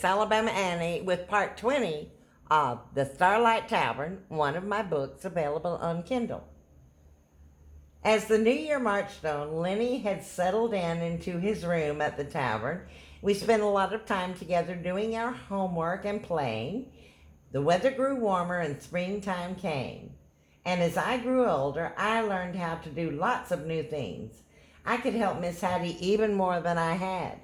Alabama Annie with part 20 of The Starlight Tavern, one of my books available on Kindle. As the new year marched on, Lenny had settled into his room at the tavern. We spent a lot of time together doing our homework and playing. The weather grew warmer and springtime came. And as I grew older, I learned how to do lots of new things. I could help Miss Hattie even more than I had.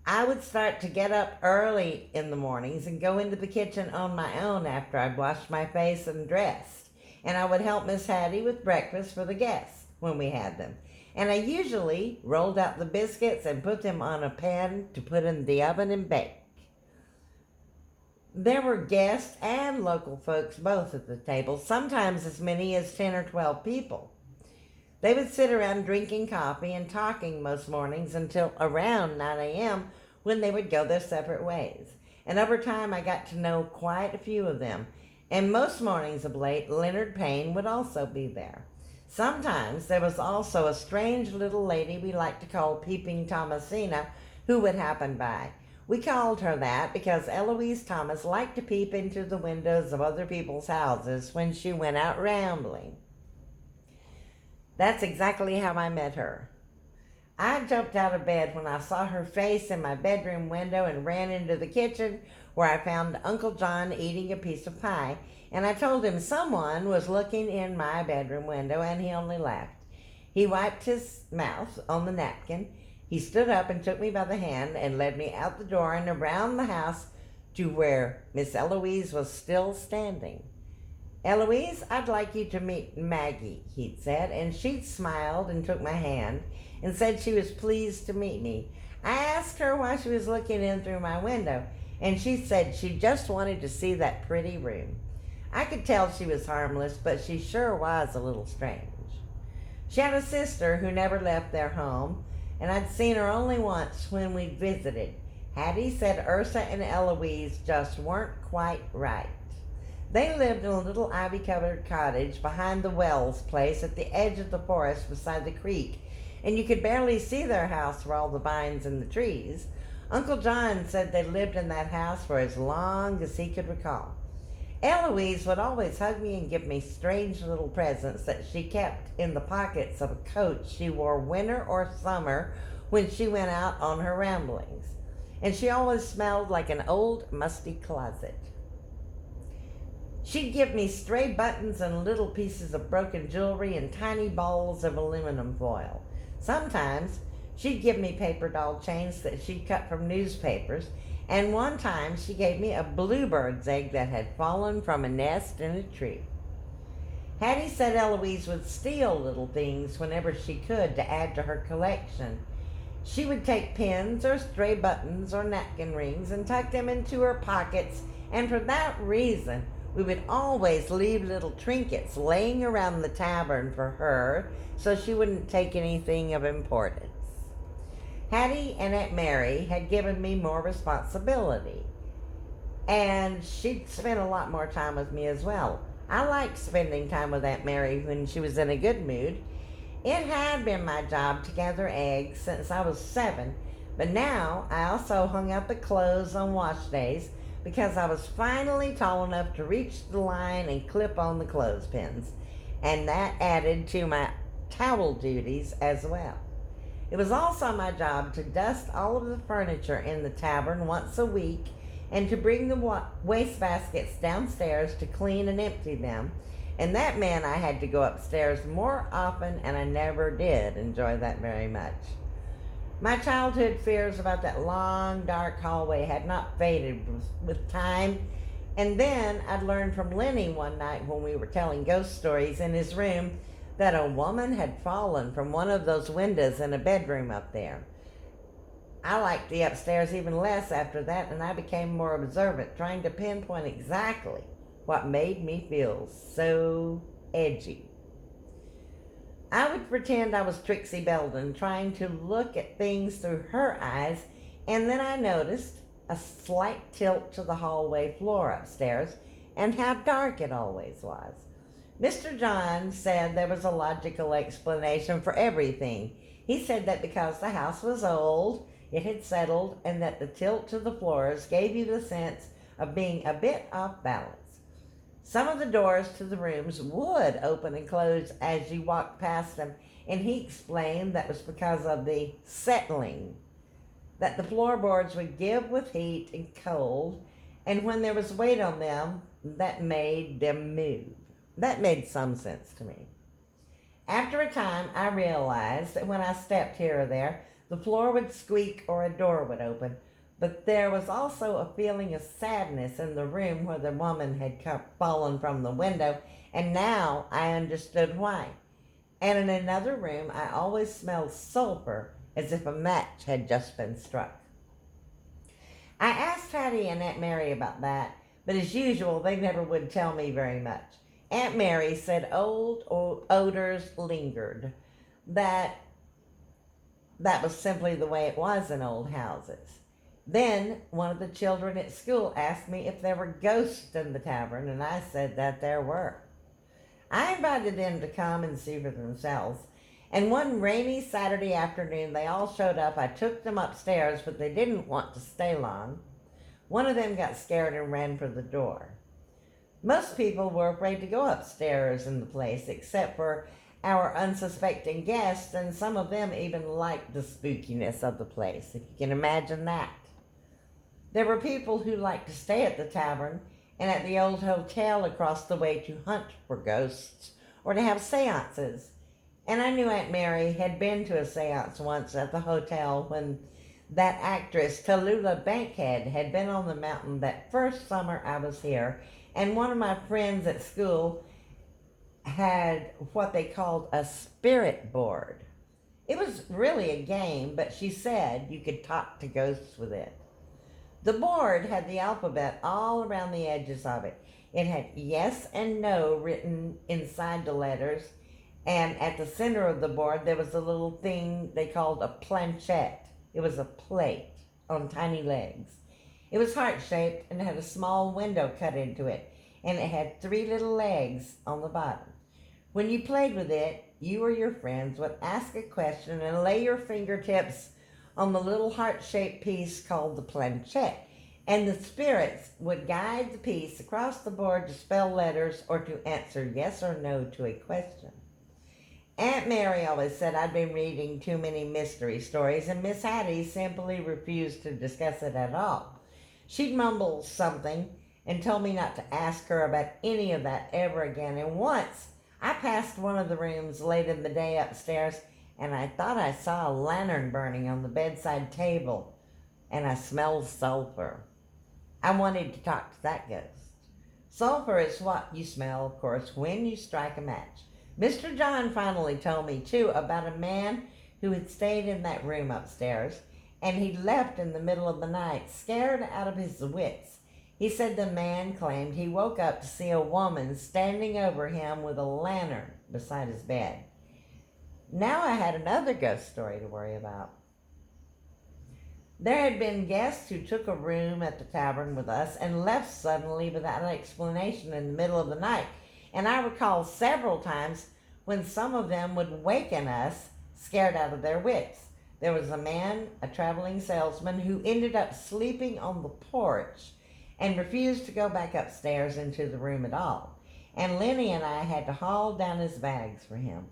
I would start to get up early in the mornings and go into the kitchen on my own after I'd washed my face and dressed. And I would help Miss Hattie with breakfast for the guests when we had them. And I usually rolled out the biscuits and put them on a pan to put in the oven and bake. There were guests and local folks both at the table, sometimes as many as 10 or 12 people. They would sit around drinking coffee and talking most mornings until around 9 a.m. when they would go their separate ways. And over time I got to know quite a few of them. And most mornings of late, Leonard Payne would also be there. Sometimes there was also a strange little lady we liked to call Peeping Thomasina who would happen by. We called her that because Eloise Thomas liked to peep into the windows of other people's houses when she went out rambling. That's exactly how I met her. I jumped out of bed when I saw her face in my bedroom window and ran into the kitchen where I found Uncle John eating a piece of pie, and I told him someone was looking in my bedroom window, and he only laughed. He wiped his mouth on the napkin. He stood up and took me by the hand and led me out the door and around the house to where Miss Eloise was still standing. "Eloise, I'd like you to meet Maggie," he'd said, and she smiled and took my hand and said she was pleased to meet me. I asked her why she was looking in through my window, and she said she just wanted to see that pretty room. I could tell she was harmless, but she sure was a little strange. She had a sister who never left their home, and I'd seen her only once when we'd visited. Hattie said Ursa and Eloise just weren't quite right. They lived in a little ivy-covered cottage behind the Wells place at the edge of the forest beside the creek, and you could barely see their house for all the vines and the trees. Uncle John said they lived in that house for as long as he could recall. Eloise would always hug me and give me strange little presents that she kept in the pockets of a coat she wore winter or summer when she went out on her ramblings. And she always smelled like an old musty closet. She'd give me stray buttons and little pieces of broken jewelry and tiny balls of aluminum foil. Sometimes she'd give me paper doll chains that she'd cut from newspapers, and one time she gave me a bluebird's egg that had fallen from a nest in a tree. Hattie said Eloise would steal little things whenever she could to add to her collection. She would take pins or stray buttons or napkin rings and tuck them into her pockets, and for that reason we would always leave little trinkets laying around the tavern for her so she wouldn't take anything of importance. Hattie and Aunt Mary had given me more responsibility, and she'd spent a lot more time with me as well. I liked spending time with Aunt Mary when she was in a good mood. It had been my job to gather eggs since I was 7, but now I also hung out the clothes on wash days because I was finally tall enough to reach the line and clip on the clothespins, and that added to my towel duties as well. It was also my job to dust all of the furniture in the tavern once a week and to bring the waste baskets downstairs to clean and empty them, and that meant I had to go upstairs more often, and I never did enjoy that very much. My childhood fears about that long, dark hallway had not faded with time, and then I'd learned from Lenny one night when we were telling ghost stories in his room that a woman had fallen from one of those windows in a bedroom up there. I liked the upstairs even less after that, and I became more observant, trying to pinpoint exactly what made me feel so edgy. I would pretend I was Trixie Belden, trying to look at things through her eyes, and then I noticed a slight tilt to the hallway floor upstairs and how dark it always was. Mr. John said there was a logical explanation for everything. He said that because the house was old, it had settled and that the tilt to the floors gave you the sense of being a bit off balance. Some of the doors to the rooms would open and close as you walked past them, and he explained that was because of the settling, that the floorboards would give with heat and cold, and when there was weight on them, that made them move. That made some sense to me. After a time, I realized that when I stepped here or there, the floor would squeak or a door would open, but there was also a feeling of sadness in the room where the woman had fallen from the window, and now I understood why. And in another room, I always smelled sulfur as if a match had just been struck. I asked Hattie and Aunt Mary about that, but as usual, they never would tell me very much. Aunt Mary said old odors lingered, that was simply the way it was in old houses. Then one of the children at school asked me if there were ghosts in the tavern, and I said that there were. I invited them to come and see for themselves, and one rainy Saturday afternoon they all showed up. I took them upstairs, but they didn't want to stay long. One of them got scared and ran for the door. Most people were afraid to go upstairs in the place, except for our unsuspecting guests, and some of them even liked the spookiness of the place, if you can imagine that. There were people who liked to stay at the tavern and at the old hotel across the way to hunt for ghosts or to have seances. And I knew Aunt Mary had been to a seance once at the hotel when that actress Tallulah Bankhead had been on the mountain that first summer I was here, and one of my friends at school had what they called a spirit board. It was really a game, but she said you could talk to ghosts with it. The board had the alphabet all around the edges of it. It had yes and no written inside the letters, and at the center of the board there was a little thing they called a planchette. It was a plate on tiny legs. It was heart-shaped and had a small window cut into it, and it had 3 little legs on the bottom. When you played with it, you or your friends would ask a question and lay your fingertips on the little heart-shaped piece called the planchette, and the spirits would guide the piece across the board to spell letters or to answer yes or no to a question. Aunt Mary always said I'd been reading too many mystery stories, and Miss Hattie simply refused to discuss it at all. She'd mumble something and told me not to ask her about any of that ever again, and once I passed one of the rooms late in the day upstairs, and I thought I saw a lantern burning on the bedside table, and I smelled sulfur. I wanted to talk to that ghost. Sulfur is what you smell, of course, when you strike a match. Mr. John finally told me, too, about a man who had stayed in that room upstairs, and he left in the middle of the night, scared out of his wits. He said the man claimed he woke up to see a woman standing over him with a lantern beside his bed. Now I had another ghost story to worry about. There had been guests who took a room at the tavern with us and left suddenly without an explanation in the middle of the night, and I recall several times when some of them would waken us scared out of their wits. There was a man, a traveling salesman, who ended up sleeping on the porch and refused to go back upstairs into the room at all. And Lenny and I had to haul down his bags for him.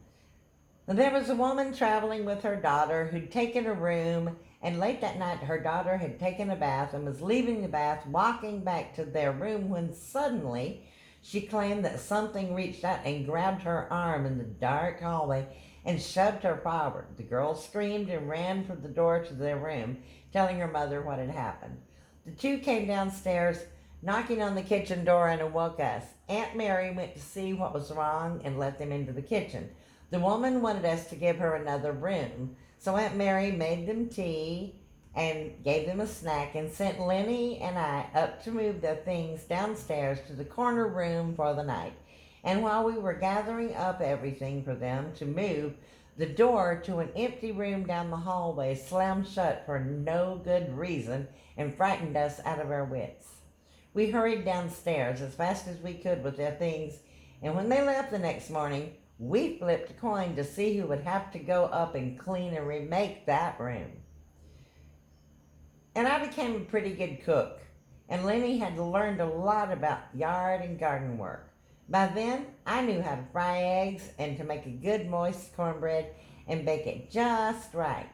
There was a woman traveling with her daughter who'd taken a room, and late that night her daughter had taken a bath and was leaving the bath, walking back to their room, when suddenly she claimed that something reached out and grabbed her arm in the dark hallway and shoved her forward. The girl screamed and ran for the door to their room, telling her mother what had happened. The two came downstairs, knocking on the kitchen door, and awoke us. Aunt Mary went to see what was wrong and let them into the kitchen. The woman wanted us to give her another room, so Aunt Mary made them tea and gave them a snack and sent Lenny and I up to move their things downstairs to the corner room for the night. And while we were gathering up everything for them to move, the door to an empty room down the hallway slammed shut for no good reason and frightened us out of our wits. We hurried downstairs as fast as we could with their things, and when they left the next morning, we flipped a coin to see who would have to go up and clean and remake that room. And I became a pretty good cook. And Lenny had learned a lot about yard and garden work. By then, I knew how to fry eggs and to make a good moist cornbread and bake it just right.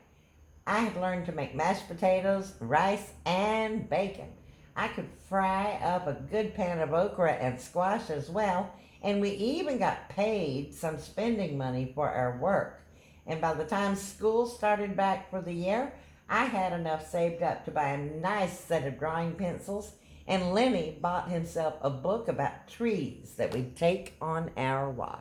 I had learned to make mashed potatoes, rice, and bacon. I could fry up a good pan of okra and squash as well, and we even got paid some spending money for our work. And by the time school started back for the year, I had enough saved up to buy a nice set of drawing pencils, and Lenny bought himself a book about trees that we'd take on our watch.